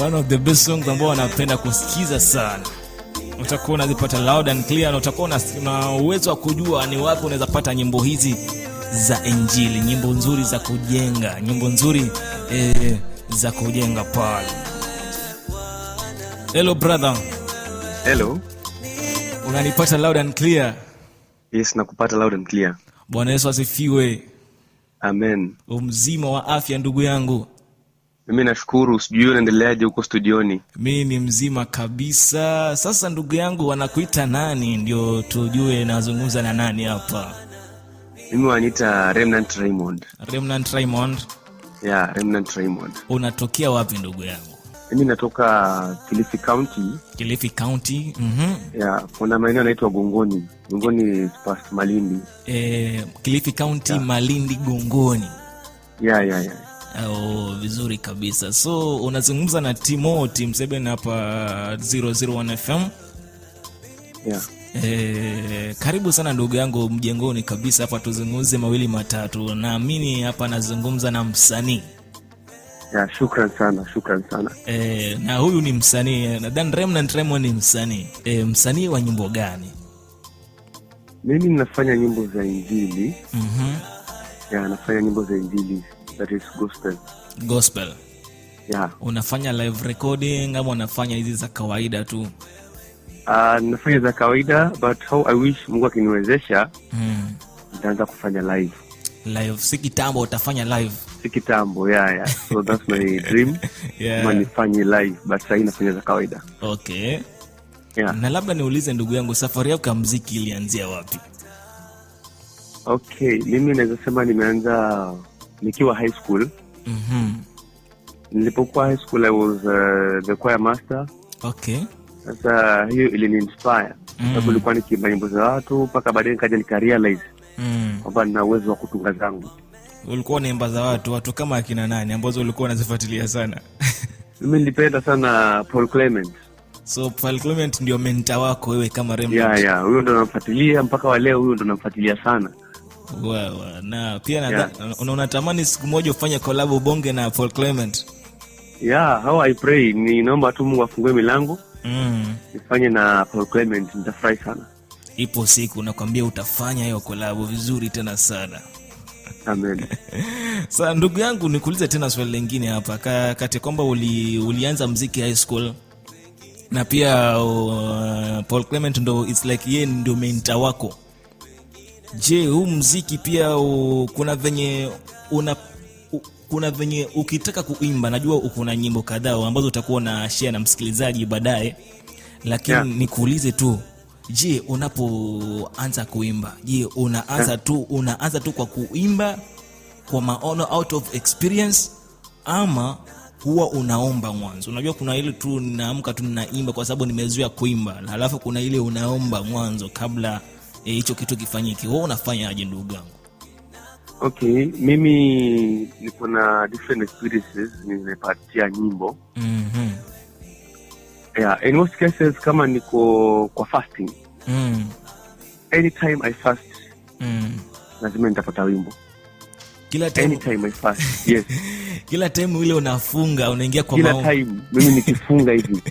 One of the best songs ambao wanapenda kusikiza sana. Utakuwa unazipata loud and clear, na utakuwa na uwezo wa kujua ni wapi unaweza pata nyimbo hizi za injili, nyimbo nzuri za kujenga, nyimbo nzuri za kujenga pale. Hello brother. Hello. Unanipata loud and clear? Yes, nakupata loud and clear. Bwana Yesu asifiwe. Amen. Umzima wa afya ndugu yangu? Mimi nashukuru, sijui unaendeleaje huko studioni? Mimi ni mzima kabisa. Sasa ndugu yangu, wanakuita nani ndio tujue nazungumza na nani hapa? Mimi waniita Remnant Raymond. Remnant Raymond? Yeah, Remnant Raymond. Unatokea wapi ndugu yangu? Mimi natoka Kilifi County. Kilifi County? Yeah, kuna maeneo yanaitwa Gongoni. Gongoni past Malindi. Kilifi County, yeah. Malindi Gongoni. Yeah. Oh, vizuri kabisa. So unazungumza na Timothy Msebene hapa 001 FM. Yeah. Karibu sana ndugu yangu mjengoni kabisa hapa, tuzungumze mawili matatu. Naamini hapa nazungumza na msanii. Yeah, shukran sana. Na huyu ni msanii, nadhani Remnant Raymond ni msanii. Msanii wa nyimbo gani? Mimi ninafanya nyimbo za injili. Yeah, nafanya nyimbo za injili. That is gospel. Yeah. Unafanya live recording ama unafanya hizi za kawaida tu? Nafanya za kawaida, but how I wish Mungu akiniwezesha nitaanza kufanya live. Si kitambo utafanya live? Si kitambo, yeah. So that's my dream. Yeah. Kama nifanye live, but sasa nafanya za kawaida. Okay. Yeah. Na labda niulize ndugu yangu, safari yako ya muziki ilianzia wapi? Okay, mimi naweza sema nimeanza nikiwa high school. Nilipokuwa high school I was the choir master. Okay. Sasa hiyo ilini-inspire. Sababu nilikuwa nikiimba nyimbo za watu mpaka baadaye nikaja nikarealize kwamba nina uwezo wa kutunga zangu. Ulikuwa unaimba za watu kama akina nani ambazo ulikuwa unazifuatilia sana? Mimi nilipenda sana Paul Clement. So Paul Clement ndio mentor wako wewe kama Remnant? Yeah, huyo ndo namfuatilia mpaka wa leo, huyo ndo namfuatilia sana. Wow. Na pia unatamani siku moja ufanye collab ubonge na Paul Clement? Yeah, how I pray, ni naomba tu Mungu afungue milango. Nifanye na Paul Clement, nitafurahi sana. Ipo siku nakwambia utafanya hiyo collab vizuri tena sana. Amen. Sasa ndugu yangu, nikuulize tena swali lingine hapa. Kati kwamba ulianza muziki high school na pia Paul Clement ndo it's like yeye ndio mentor wako. Je, huu muziki pia kuna venye ukitaka kuimba, najua uko na nyimbo kadhaa ambazo utakuwa na share na msikilizaji baadaye, lakini yeah, nikuulize tu, je, unapoanza kuimba, je, unaanza tu kwa kuimba kwa maono out of experience ama huwa unaomba mwanzo? Unajua kuna ile tu ninaamka tu ninaimba kwa sababu nimezoea kuimba, halafu kuna ile unaomba mwanzo kabla hicho kitu kifanyike. Wewe unafanya aje ndugu yangu? Okay, mimi niko na different experiences nimepatia nyimbo. Yeah, in most cases kama niko kwa fasting. Anytime I fast, lazima nitapata wimbo. Kila time anytime I fast. Yes. Kila time ile unafunga unaingia kwa maombi. Kila time mimi nikifunga hivi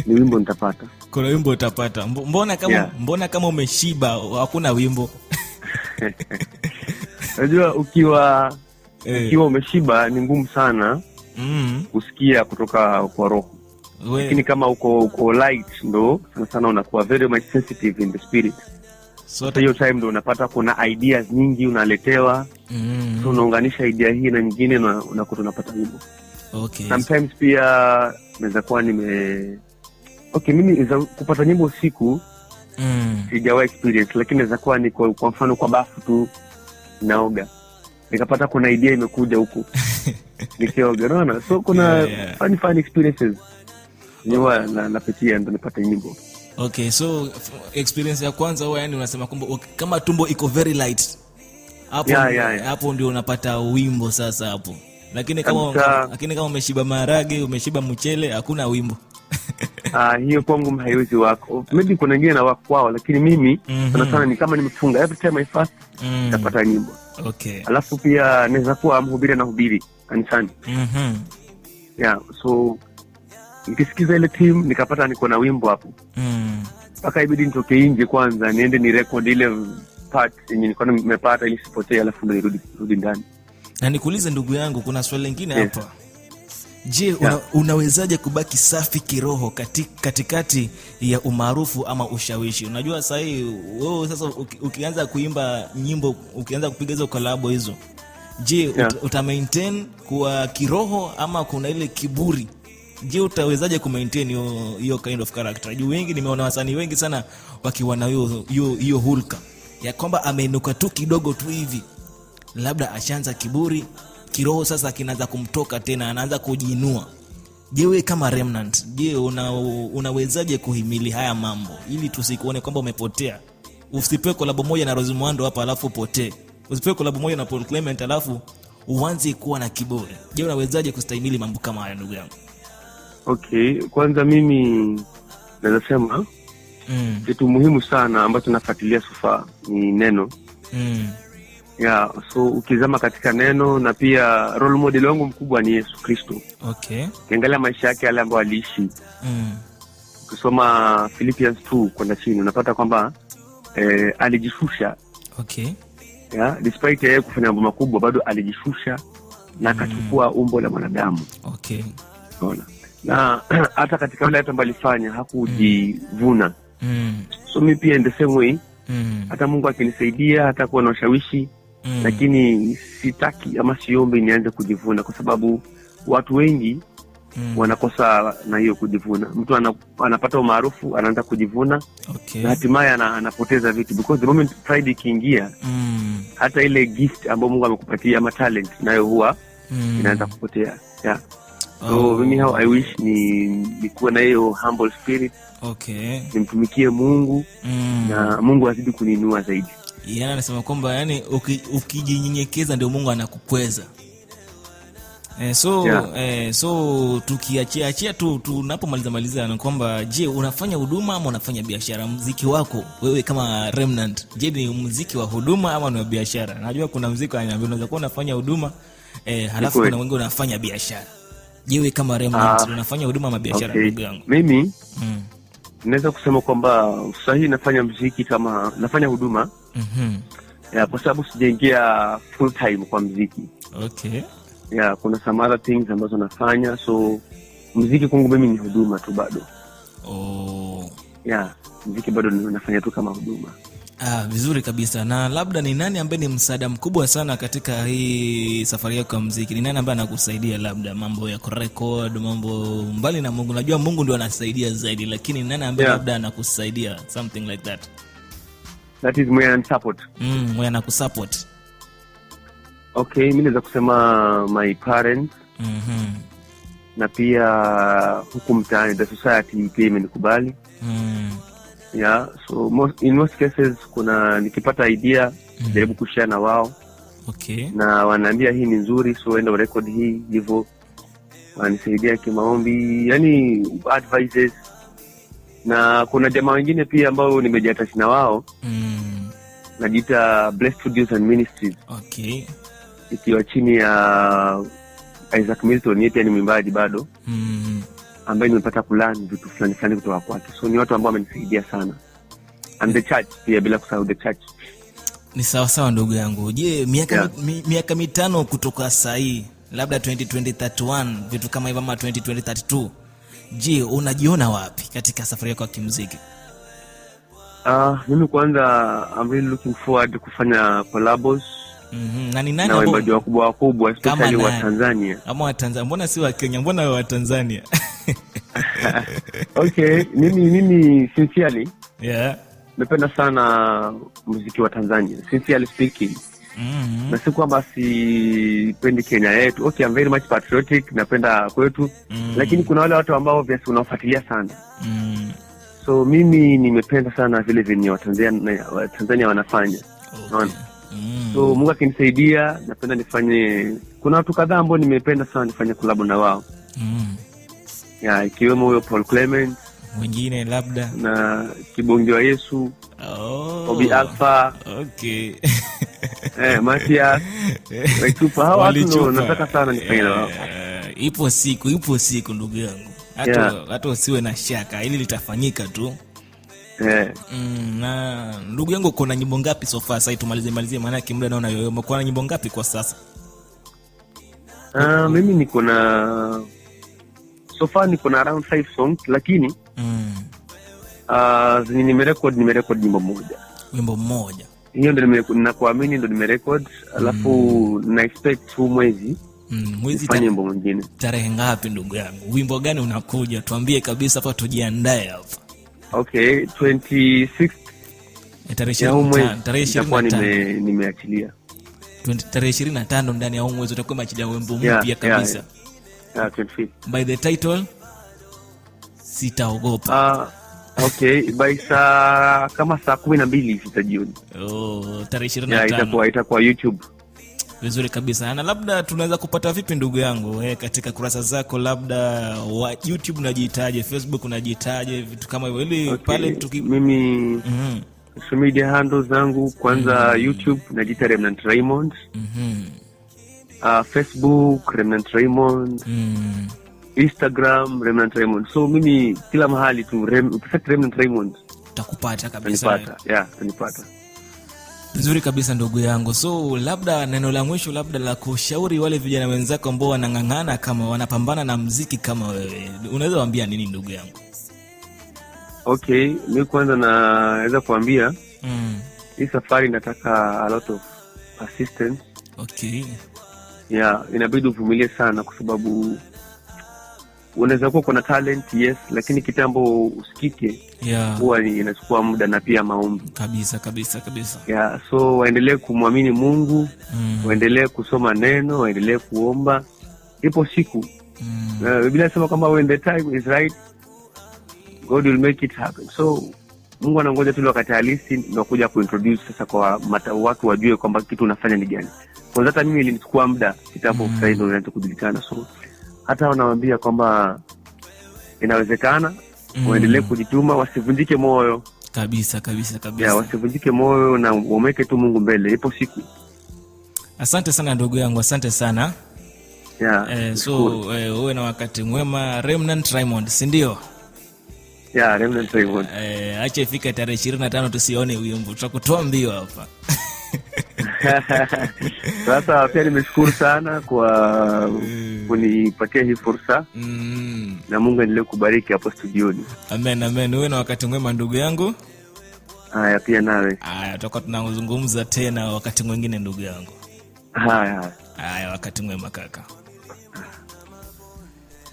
ni wimbo nitapata. Kuna wimbo utapata. Mbona kama umeshiba hakuna wimbo? Unajua ukiwa umeshiba ni ngumu sana kusikia kutoka kwa roho. Lakini kama uko light ndo sana unakuwa very much sensitive in the spirit. So hiyo time ndo unapata kuna ideas nyingi unaletewa. So unaunganisha idea hii na nyingine na unakuta unapata wimbo. Okay. Sometimes pia naweza kuwa mimi kupata nyimbo usiku sijawa experience, lakini naweza kuwa niko kwa mfano kwa bafu tu naoga, nikapata kuna idea imekuja huku nikioga, unaona. So kuna fun experiences niwa napitia ndo nipate nyimbo. Okay, so experience ya kwanza huwa yani unasema kwamba kama tumbo iko very light hapo, hapo ndio unapata wimbo sasa hapo. Lakini kama umeshiba maharage, umeshiba mchele, hakuna wimbo. Hiyo kwangu haiwezi wako. Maybe kuna wengine na wako wao, lakini mimi sana ni kama nimefunga every time I fast napata nyimbo. Okay. Alafu pia naweza kuwa mhubiri na hubiri kanisani. Yeah, so nikisikiza ile team nikapata niko na wimbo hapo. Mpaka ibidi nitoke nje kwanza niende ni record ile part yenye nilikuwa nimepata ili sipotee, alafu ndio nirudi ndani. Na nikuulize ndugu yangu, kuna swali lingine hapa. Je, unawezaje kubaki safi kiroho katikati ya umaarufu ama ushawishi? Unajua sasa wewe sasa ukianza kuimba nyimbo, ukianza kupiga hizo collabo hizo, je, uta maintain kuwa kiroho ama kuna ile kiburi? Je, utawezaje ku maintain hiyo kind of character? Juu wengi nimeona wasanii wengi sana wakiwa na hiyo hulka ya kwamba ameinuka tu kidogo tu hivi, labda ashaanza kiburi kiroho, sasa kinaanza kumtoka tena, anaanza kujiinua. Je, wewe kama Remnant, je, unawezaje kuhimili haya mambo ili tusikuone kwamba umepotea? Usipewe collab moja na Rose Muhando hapa alafu upotee. Usipewe collab moja na Paul Clement alafu uanze kuwa na kiburi. Je, unawezaje kustahimili mambo kama haya ndugu yangu? Okay, kwanza mimi naweza sema kitu muhimu sana ambacho nafuatilia sofa ni neno. So ukizama katika neno, na pia role model wangu mkubwa ni Yesu Kristo. Okay. Kiangalia maisha yake yale ambayo aliishi. Kusoma Philippians 2 kwenda chini unapata kwamba alijishusha. Okay. Despite yeye kufanya mambo makubwa bado alijishusha na akachukua umbo la mwanadamu. Okay. Unaona? Na hata katika wale watu ambao alifanya hakujivuna. So mimi pia in the same way, hata Mungu akinisaidia hata kuwa na ushawishi, lakini sitaki ama siombe nianze kujivuna, kwa sababu watu wengi wanakosa na hiyo kujivuna. Mtu anapata umaarufu anaanza kujivuna. Okay. Na hatimaye anapoteza vitu, because the moment pride ikiingia, hata ile gift ambayo Mungu amekupatia ama talent nayo huwa inaanza kupotea. So mimi how I wish ni kuwa na hiyo humble spirit. Okay. Nimtumikie Mungu na Mungu azidi kuniinua zaidi. Yana anasema kwamba yani ukijinyenyekeza ndio Mungu anakukweza. So tukiachia tu tunapomaliza na kwamba je, unafanya huduma ama unafanya biashara? Muziki wako wewe kama Remnant, je, ni muziki wa huduma ama ni wa biashara? Najua kuna muziki unaweza kuwa unafanya huduma halafu kuna wengine unafanya biashara. Je, wewe kama Remnant unafanya huduma ama biashara ndugu yangu? Mimi naweza kusema kwamba sahihi nafanya muziki kama nafanya huduma. Kwa sababu sijaingia full time kwa muziki. Okay. Kuna some other things ambazo nafanya, so muziki kwangu mimi ni huduma tu bado. Muziki bado nafanya tu kama huduma. Vizuri kabisa. Na labda ni nani ambaye ni msaada mkubwa sana katika hii safari yako ya muziki? Ni nani ambaye anakusaidia, labda mambo ya record, mambo mbali na Mungu? Najua Mungu ndio anasaidia zaidi, lakini nani ambaye labda anakusaidia, something like that? That is mwenye support. Mwenye anakusupport. Okay, mimi naweza kusema my parents. Na pia huku mtaani the society pia imenikubali. So in most cases kuna nikipata idea jaribu kushare na wao. Okay. Na wanaambia hii ni nzuri, so enda record hii hivyo. Wanisaidia kimaombi, yani advices. Na kuna jamaa wengine pia ambao nimejiattach na wao. Najiita Blessed Studios and Ministries. Okay. Ikiwa chini ya Isaac Milton, yeye pia ni mwimbaji bado. Ambaye nimepata kulani vitu fulani kutoka kwake. So ni watu ambao wamenisaidia sana. And the church pia, bila kusahau the church. Ni sawa ndugu yangu. Je, miaka mitano kutoka saa hii, labda 2031 vitu kama hivyo, ama 2032, je, unajiona wapi katika safari yako ya kimuziki? Mimi kwanza I'm really looking forward kufanya collabs. Na ni nani ambao waimbaji wakubwa especially wa Tanzania? Ama wa Tanzania? Mbona si wa Kenya? Mbona wa Tanzania? Okay, mimi sincerely napenda sana muziki wa Tanzania, sincerely speaking. Na si kwamba sipendi Kenya yetu. Okay, I'm very much patriotic, napenda kwetu. Lakini kuna wale watu ambao obviously unawafuatilia sana. So mimi nimependa sana vile vile wa Tanzania wanafanya. Unaona? So Mungu akinisaidia napenda nifanye, kuna watu kadhaa ambao nimependa sana nifanye collab na wao. Ikiwemo huyo Paul Clement, mwingine labda na Kibonge wa Yesu, Obi Alpha. Okay. Matia, Waitupa, hao watu nataka sana nifanye na wao. Ipo siku ndugu yangu. hata usiwe na shaka, ili litafanyika tu. Na ndugu yangu, kuna nyimbo ngapi so far? Sasa tumalizie maana yake muda naona yoyo. Uko na nyimbo ngapi kwa sasa? Mimi niko na so far niko na around 5 songs, lakini nimerecord nyimbo moja. Wimbo mmoja. Hiyo ndio ninakuamini ndio nimerecord, alafu na expect huu mwezi fanye nyimbo nyingine. Tarehe ngapi ndugu yangu? Wimbo gani unakuja? Tuambie kabisa hapa tujiandae hapa. Okay, 26 tarehe 25 nimeachilia. Tarehe 25 ndani ya mwezi utakuwa umeachilia wimbo mpya kabisa. 25. By the title Sitaogopa. Okay, by kama saa 12 jioni. Tarehe 25. Itakuwa YouTube. Vizuri kabisa. Na labda tunaweza kupata vipi ndugu yangu katika kurasa zako, labda wa YouTube unajitaje, Facebook unajitaje, vitu kama hivyo, ili pale mimi social media handles zangu kwanza, YouTube najiita Remnant Raymond, Facebook Remnant Raymond, Instagram Remnant Raymond. So mimi kila mahali tu ukifanya Remnant Raymond utakupata kabisa. Utanipata. Vizuri kabisa ndugu yangu. So labda neno la mwisho, labda la kushauri wale vijana wenzako ambao wanang'ang'ana kama wanapambana na muziki kama wewe, unaweza waambia nini ndugu yangu? Okay, mimi kwanza naweza kuambia hii safari inataka a lot of persistence. Okay. Inabidi uvumilie sana, kwa sababu unaweza kuwa kuna talent, yes, lakini kitambo usikike huwa inachukua muda na pia maombi. Kabisa. So waendelee kumwamini Mungu, waendelee kusoma neno, waendelee kuomba. Ipo siku Biblia inasema kwamba when the time is right God will make it happen. So Mungu anangoja tu wakati halisi ndio kuja kuintroduce sasa kwa watu wajue kwamba kitu unafanya ni gani. Kwa hata mimi ilinichukua muda kitambo sasa ndio inaanza kujulikana. So hata wanawaambia kwamba inawezekana, waendelee kujituma, wasivunjike moyo. Kabisa. Wasivunjike moyo na wameke tu Mungu mbele. Ipo siku. Asante sana ndugu yangu, asante sana. Uwe na wakati mwema. Remnant Raymond, si ndio? Remnant Raymond. Acha ifike tarehe 25 tusione wimbo. Tutakutoa mbio hapa. Sasa pia nimeshukuru sana kwa kunipatia hii fursa. Na Mungu endelee kubariki hapo studioni. Amen. Uwe na wakati mwema ndugu yangu. Haya, pia nawe. Tutakuwa tunazungumza tena wakati mwingine ndugu yangu. Haya, wakati mwema kaka.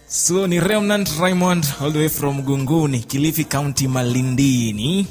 So ni Remnant Raymond all the way from Gunguni, Kilifi County, Malindini.